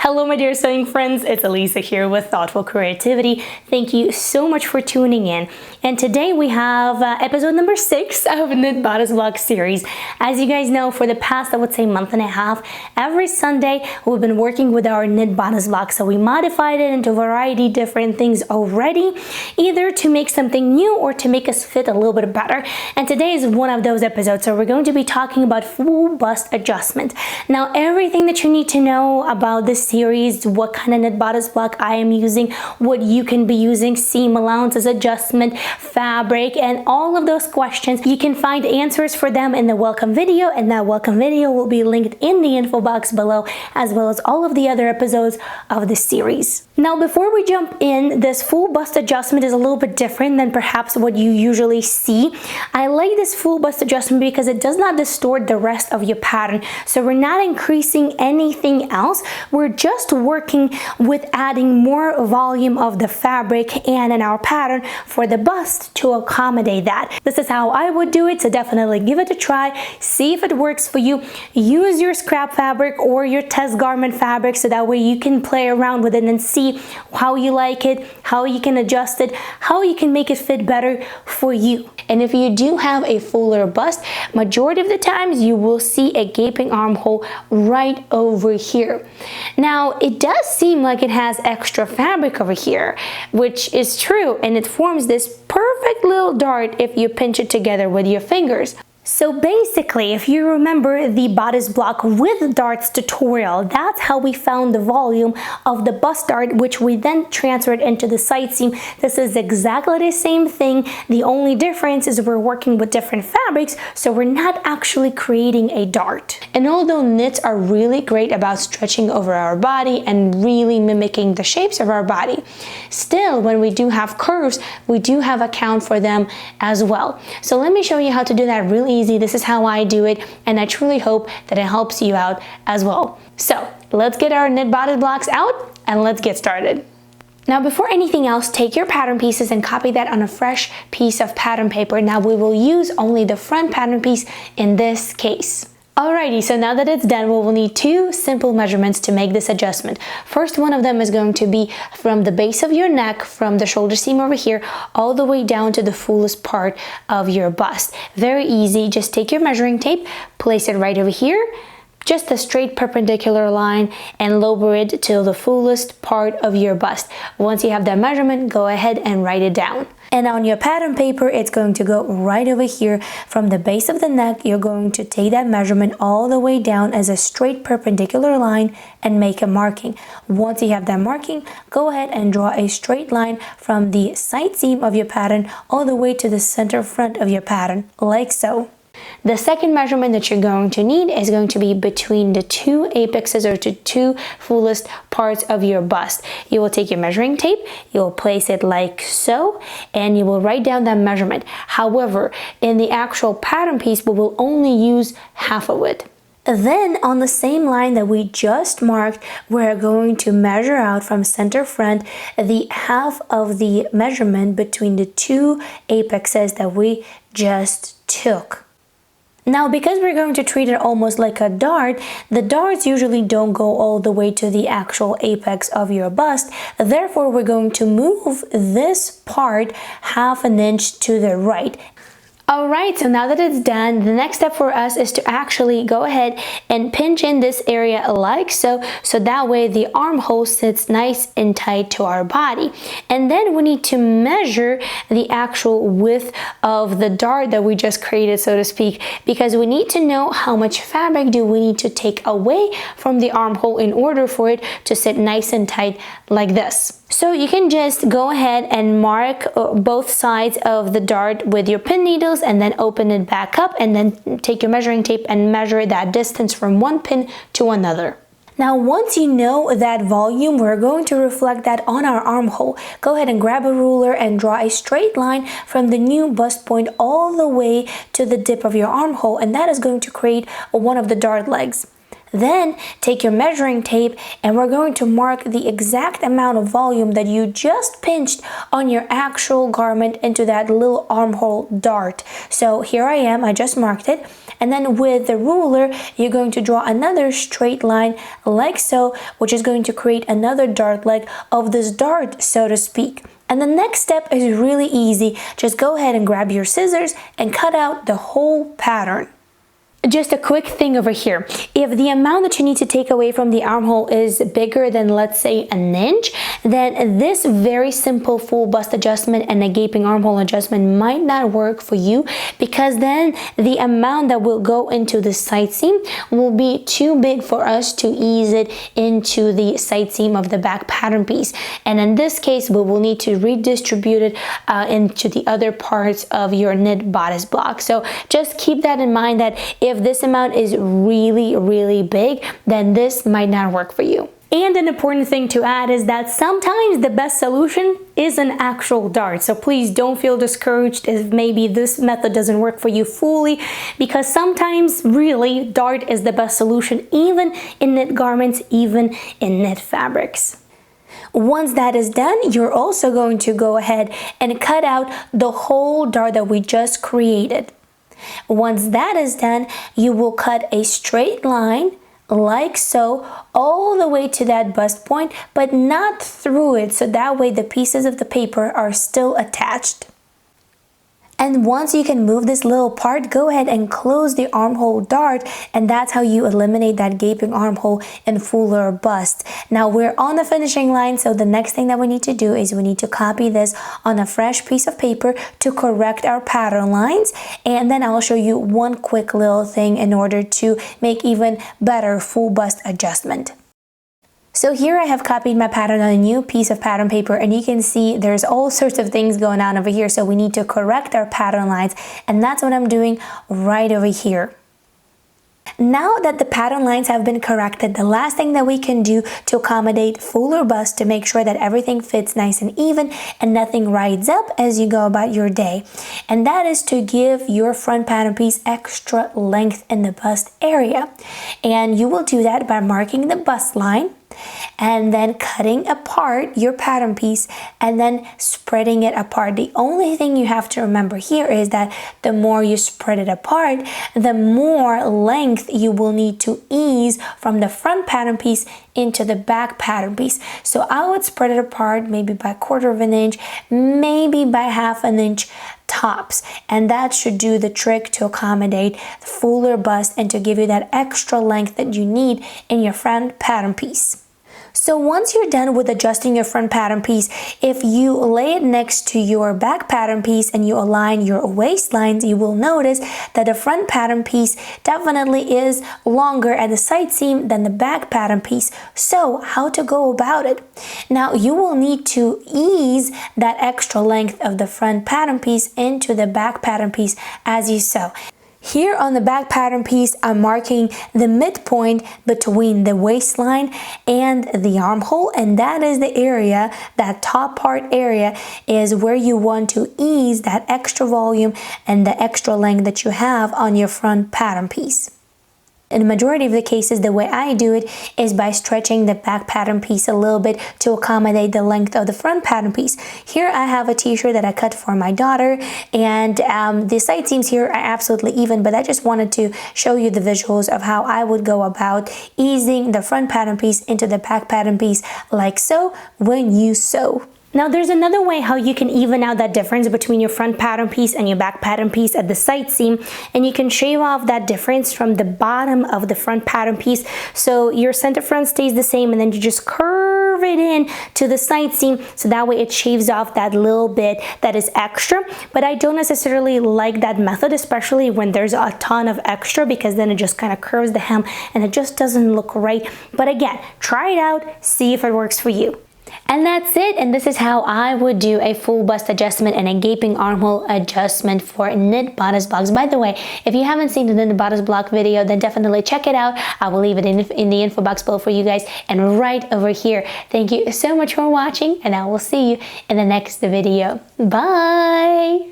Hello my dear sewing friends, it's Elisa here with Thoughtful Creativity. Thank you so much for tuning in. And today we have episode number 6 of Knit Bodice Block series. As you guys know, for the past, I would say, month and a half, every Sunday we've been working with our Knit Bodice Block. So we modified it into a variety of different things already, either to make something new or to make us fit a little bit better. And today is one of those episodes. So we're going to be talking about full bust adjustment. Now, everything that you need to know about this series, what kind of knit bodice block I am using, what you can be using, seam allowances, adjustment, fabric, and all of those questions, you can find answers for them in the welcome video, and that welcome video will be linked in the info box below, as well as all of the other episodes of this series. Now, before we jump in, this full bust adjustment is a little bit different than perhaps what you usually see. I like this full bust adjustment because it does not distort the rest of your pattern. So we're not increasing anything else. We're just working with adding more volume of the fabric and in our pattern for the bust to accommodate that. This is how I would do it, so definitely give it a try, see if it works for you. Use your scrap fabric or your test garment fabric so that way you can play around with it and see how you like it, how you can adjust it, how you can make it fit better for you. And if you do have a fuller bust, majority of the times you will see a gaping armhole right over here. Now, it does seem like it has extra fabric over here, which is true, and it forms this perfect little dart if you pinch it together with your fingers. So basically, if you remember the bodice block with darts tutorial, that's how we found the volume of the bust dart, which we then transferred into the side seam. This is exactly the same thing. The only difference is we're working with different fabrics, so we're not actually creating a dart. And although knits are really great about stretching over our body and really mimicking the shapes of our body, still, when we do have curves, we do have account for them as well. So let me show you how to do that really easy. This is how I do it, and I truly hope that it helps you out as well. So let's get our knit bodice blocks out and let's get started. Now, before anything else, take your pattern pieces and copy that on a fresh piece of pattern paper. Now we will use only the front pattern piece in this case. Alrighty, so now that it's done, we will need 2 simple measurements to make this adjustment. First one of them is going to be from the base of your neck, from the shoulder seam over here, all the way down to the fullest part of your bust. Very easy, just take your measuring tape, place it right over here, just a straight perpendicular line, and lower it till the fullest part of your bust. Once you have that measurement, go ahead and write it down. And on your pattern paper, it's going to go right over here. From the base of the neck, you're going to take that measurement all the way down as a straight perpendicular line and make a marking. Once you have that marking, go ahead and draw a straight line from the side seam of your pattern all the way to the center front of your pattern, like so. The second measurement that you're going to need is going to be between the 2 apexes, or the 2 fullest parts of your bust. You will take your measuring tape, you will place it like so, and you will write down that measurement. However, in the actual pattern piece, we will only use half of it. Then on the same line that we just marked, we're going to measure out from center front the half of the measurement between the 2 apexes that we just took. Now, because we're going to treat it almost like a dart, the darts usually don't go all the way to the actual apex of your bust. Therefore, we're going to move this part half an inch to the right. Alright, so now that it's done, the next step for us is to actually go ahead and pinch in this area like so, so that way the armhole sits nice and tight to our body. And then we need to measure the actual width of the dart that we just created, so to speak, because we need to know how much fabric do we need to take away from the armhole in order for it to sit nice and tight like this. So you can just go ahead and mark both sides of the dart with your pin needles and then open it back up, and then take your measuring tape and measure that distance from one pin to another. Now, once you know that volume, we're going to reflect that on our armhole. Go ahead and grab a ruler and draw a straight line from the new bust point all the way to the dip of your armhole, and that is going to create one of the dart legs. Then take your measuring tape and we're going to mark the exact amount of volume that you just pinched on your actual garment into that little armhole dart. So here I am, I just marked it. And then with the ruler, you're going to draw another straight line like so, which is going to create another dart leg of this dart, so to speak. And the next step is really easy. Just go ahead and grab your scissors and cut out the whole pattern. Just a quick thing over here. If the amount that you need to take away from the armhole is bigger than, let's say, an inch, then this very simple full bust adjustment and a gaping armhole adjustment might not work for you, because then the amount that will go into the side seam will be too big for us to ease it into the side seam of the back pattern piece. And in this case, we will need to redistribute it into the other parts of your knit bodice block. So just keep that in mind, that if this amount is really big, then this might not work for you. And an important thing to add is that sometimes the best solution is an actual dart. So please don't feel discouraged if maybe this method doesn't work for you fully, because sometimes really dart is the best solution, even in knit garments, even in knit fabrics. Once that is done, you're also going to go ahead and cut out the whole dart that we just created. Once that is done, you will cut a straight line like so all the way to that bust point, but not through it, so that way the pieces of the paper are still attached. And once you can move this little part, go ahead and close the armhole dart, and that's how you eliminate that gaping armhole and fuller bust. Now we're on the finishing line, so the next thing that we need to do is we need to copy this on a fresh piece of paper to correct our pattern lines, and then I'll show you one quick little thing in order to make even better full bust adjustment. So here I have copied my pattern on a new piece of pattern paper, and you can see there's all sorts of things going on over here, so we need to correct our pattern lines, and that's what I'm doing right over here. Now that the pattern lines have been corrected, the last thing that we can do to accommodate fuller bust, to make sure that everything fits nice and even and nothing rides up as you go about your day, and that is to give your front pattern piece extra length in the bust area. And you will do that by marking the bust line and then cutting apart your pattern piece and then spreading it apart. The only thing you have to remember here is that the more you spread it apart, the more length you will need to ease from the front pattern piece into the back pattern piece. So I would spread it apart maybe by 1/4 of an inch, maybe by 1/2 an inch tops, and that should do the trick to accommodate the fuller bust and to give you that extra length that you need in your front pattern piece. So once you're done with adjusting your front pattern piece, if you lay it next to your back pattern piece and you align your waistlines, you will notice that the front pattern piece definitely is longer at the side seam than the back pattern piece. So how to go about it? Now you will need to ease that extra length of the front pattern piece into the back pattern piece as you sew. Here on the back pattern piece, I'm marking the midpoint between the waistline and the armhole, and that is the area, that top part area is where you want to ease that extra volume and the extra length that you have on your front pattern piece. In the majority of the cases, the way I do it is by stretching the back pattern piece a little bit to accommodate the length of the front pattern piece. Here I have a t-shirt that I cut for my daughter, and the side seams here are absolutely even, but I just wanted to show you the visuals of how I would go about easing the front pattern piece into the back pattern piece like so when you sew. Now there's another way how you can even out that difference between your front pattern piece and your back pattern piece at the side seam, and you can shave off that difference from the bottom of the front pattern piece, so your center front stays the same, and then you just curve it in to the side seam, so that way it shaves off that little bit that is extra. But I don't necessarily like that method, especially when there's a ton of extra, because then it just kind of curves the hem and it just doesn't look right. But again, try it out, see if it works for you. And that's it, and this is how I would do a full bust adjustment and a gaping armhole adjustment for knit bodice blocks. By the way, if you haven't seen the knit bodice block video, then definitely check it out. I will leave it in the info box below for you guys and right over here. Thank you so much for watching, and I will see you in the next video. Bye!